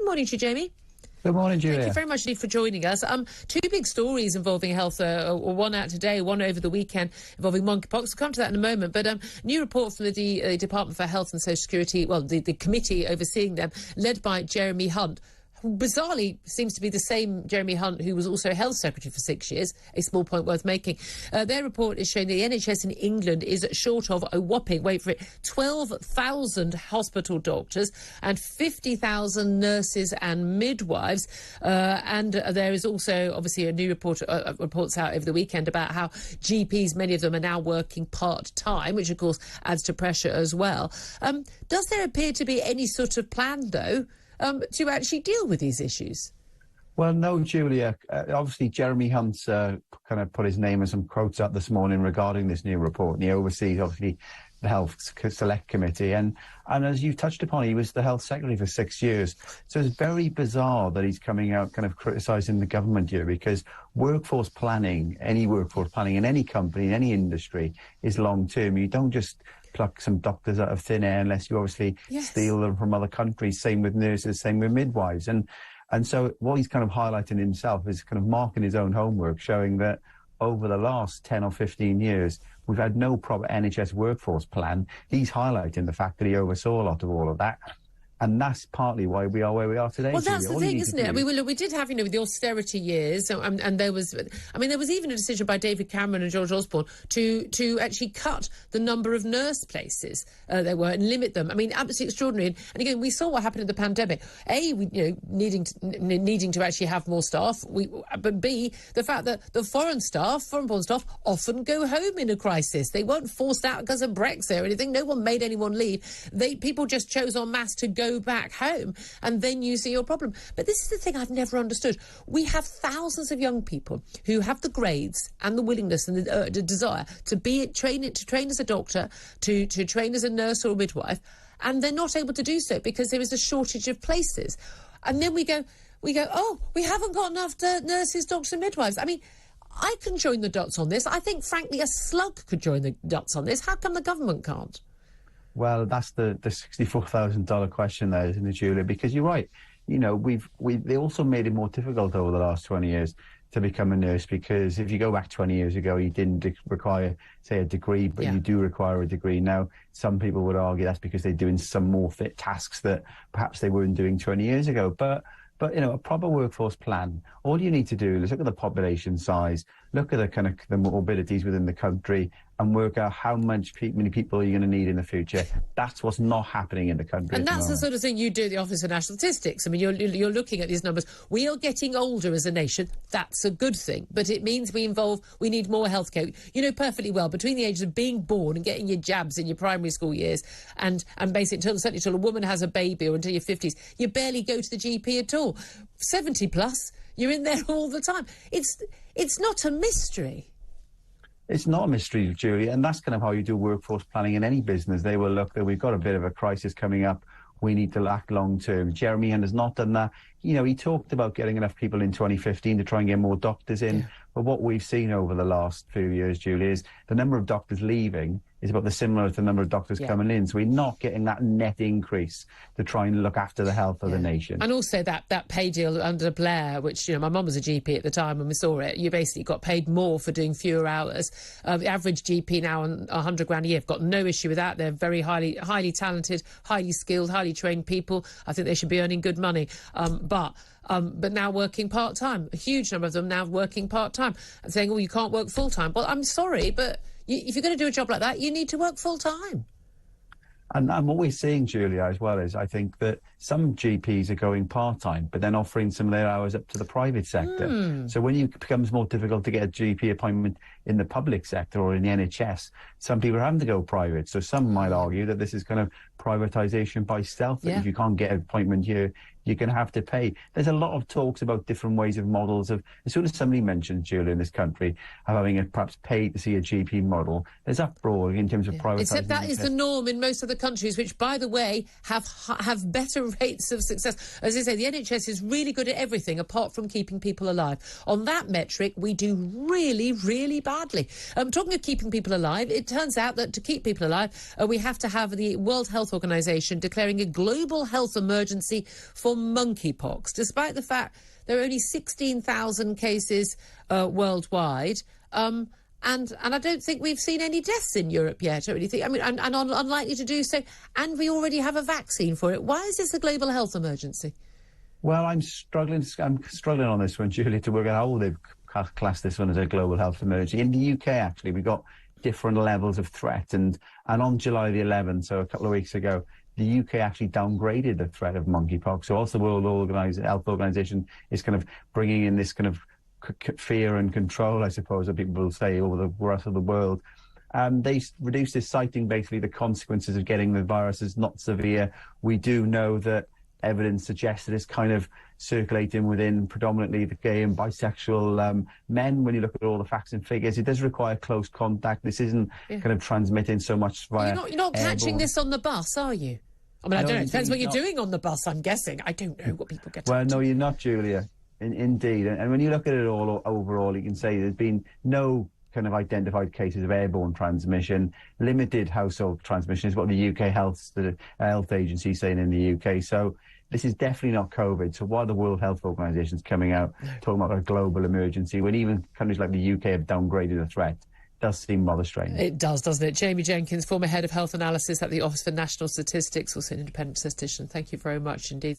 morning to you, Jamie. Good morning, Julia. Thank you very much indeed for joining us. Two big stories involving health, one out today, one over the weekend involving monkeypox. We'll come to that in a moment. But new report from the Department for Health and Social Security, well, the committee overseeing them, led by Jeremy Hunt, who bizarrely seems to be the same Jeremy Hunt who was also Health Secretary for 6 years, a small point worth making. Their report is showing the NHS in England is short of a whopping, wait for it, 12,000 hospital doctors and 50,000 nurses and midwives. And there is also, obviously, a new report reports out over the weekend about how GPs, many of them, are now working part-time, which, of course, adds to pressure as well. Does there appear to be any sort of plan, though, to actually deal with these issues? Well, no, Julia. Obviously, Jeremy Hunt's kind of put his name in some quotes out this morning regarding this new report, and he oversees, obviously, the Health Select Committee. And as you touched upon, he was the Health Secretary for 6 years. So it's very bizarre that he's coming out kind of criticising the government here, because workforce planning, any workforce planning in any company, in any industry, is long-term. You don't just pluck some doctors out of thin air unless you obviously steal them from other countries. Same with nurses, same with midwives. And so what he's kind of highlighting himself is kind of marking his own homework, showing that over the last 10 or 15 years, we've had no proper NHS workforce plan. He's highlighting the fact that he oversaw a lot of all of that. And that's partly why we are where we are today. Well, that's the thing, isn't it? I mean, we did have, with the austerity years, and there was even a decision by David Cameron and George Osborne to actually cut the number of nurse places there were and limit them. I mean, absolutely extraordinary. And again, we saw what happened in the pandemic. A, needing to actually have more staff, but B, the fact that the foreign-born staff often go home in a crisis. They weren't forced out because of Brexit or anything. No one made anyone leave. People just chose en masse to go back home, and then you see your problem. But this is the thing I've never understood. We have thousands of young people who have the grades and the willingness and the desire to train as a doctor, to train as a nurse or a midwife, and they're not able to do so because there is a shortage of places. And then we go, oh, we haven't got enough nurses, doctors and midwives. I mean, I can join the dots on this. I think, frankly, a slug could join the dots on this. How come the government can't? Well, that's the $64,000 question there, isn't it, Julia? Because you're right. They also made it more difficult over the last 20 years to become a nurse, because if you go back 20 years ago, you didn't require, say, a degree, but you do require a degree. Now, some people would argue that's because they're doing some more fit tasks that perhaps they weren't doing 20 years ago. But a proper workforce plan, all you need to do is look at the population size, look at the morbidities within the country, and work out how many people you're going to need in the future. That's what's not happening in the country. And that's the sort of thing you do at the Office for National Statistics. I mean, you're looking at these numbers. We are getting older as a nation. That's a good thing. But it means we need more healthcare. You know perfectly well, between the ages of being born and getting your jabs in your primary school years and basically certainly until a woman has a baby or until your 50s, you barely go to the GP at all. 70 plus, you're in there all the time. It's not a mystery. It's not a mystery, Julia, and that's kind of how you do workforce planning in any business. They will look that we've got a bit of a crisis coming up. We need to act long term. Jeremy Hunt has not done that. He talked about getting enough people in 2015 to try and get more doctors in. Yeah. But what we've seen over the last few years, Julia, is the number of doctors leaving is about similar to the number of doctors coming in. So we're not getting that net increase to try and look after the health of the nation. And also that pay deal under Blair, which, my mum was a GP at the time when we saw it. You basically got paid more for doing fewer hours. The average GP now on 100 grand a year have got no issue with that. They're very highly talented, highly skilled, highly trained people. I think they should be earning good money. But now working part-time. A huge number of them now working part-time and saying, you can't work full-time. Well, I'm sorry, but if you're going to do a job like that, you need to work full-time. And what we're seeing, Julia, as well, is I think that some GPs are going part-time, but then offering some of their hours up to the private sector. So when it becomes more difficult to get a GP appointment in the public sector or in the NHS, some people are having to go private. So some might argue that this is kind of privatisation by stealth. That if you can't get an appointment here, you're going to have to pay. There's a lot of talks about different ways of models of, as soon as somebody mentions, Julia, in this country, of having a perhaps pay to see a GP model, there's uproar in terms of privatisation. Except that is the norm in most of the countries, which, by the way, have better rates of success. As I say, the NHS is really good at everything apart from keeping people alive. On that metric, we do really, really bad. Hartley. Talking of keeping people alive, it turns out that to keep people alive, we have to have the World Health Organization declaring a global health emergency for monkeypox, despite the fact there are only 16,000 cases worldwide. And I don't think we've seen any deaths in Europe yet or anything. I mean, and unlikely to do so. And we already have a vaccine for it. Why is this a global health emergency? Well, I'm struggling on this one, Julia, to work out how they've classed this one as a global health emergency. In the UK, actually, we've got different levels of threat. And on July the 11th, so a couple of weeks ago, the UK actually downgraded the threat of monkeypox. So also the World Health Organization is kind of bringing in this kind of fear and control, I suppose, that people will say, over the rest of the world. They reduced this, citing basically the consequences of getting the virus is not severe. We do know that evidence suggests that it's kind of circulating within predominantly the gay and bisexual men. When you look at all the facts and figures, it does require close contact. This isn't kind of transmitting so much via You're not catching this on the bus, are you? I mean, I don't know. It depends what you're doing on the bus, I'm guessing. I don't know what people get. Well, no, you're not, Julia. Indeed. And when you look at it all overall, you can say there's been no kind of identified cases of airborne transmission. Limited household transmission is what the UK Health Agency is saying in the UK. So this is definitely not COVID. So why the World Health Organization is coming out talking about a global emergency when even countries like the UK have downgraded the threat? Does seem rather strange. It does, doesn't it? Jamie Jenkins, former head of health analysis at the Office for National Statistics, also an independent statistician. Thank you very much indeed.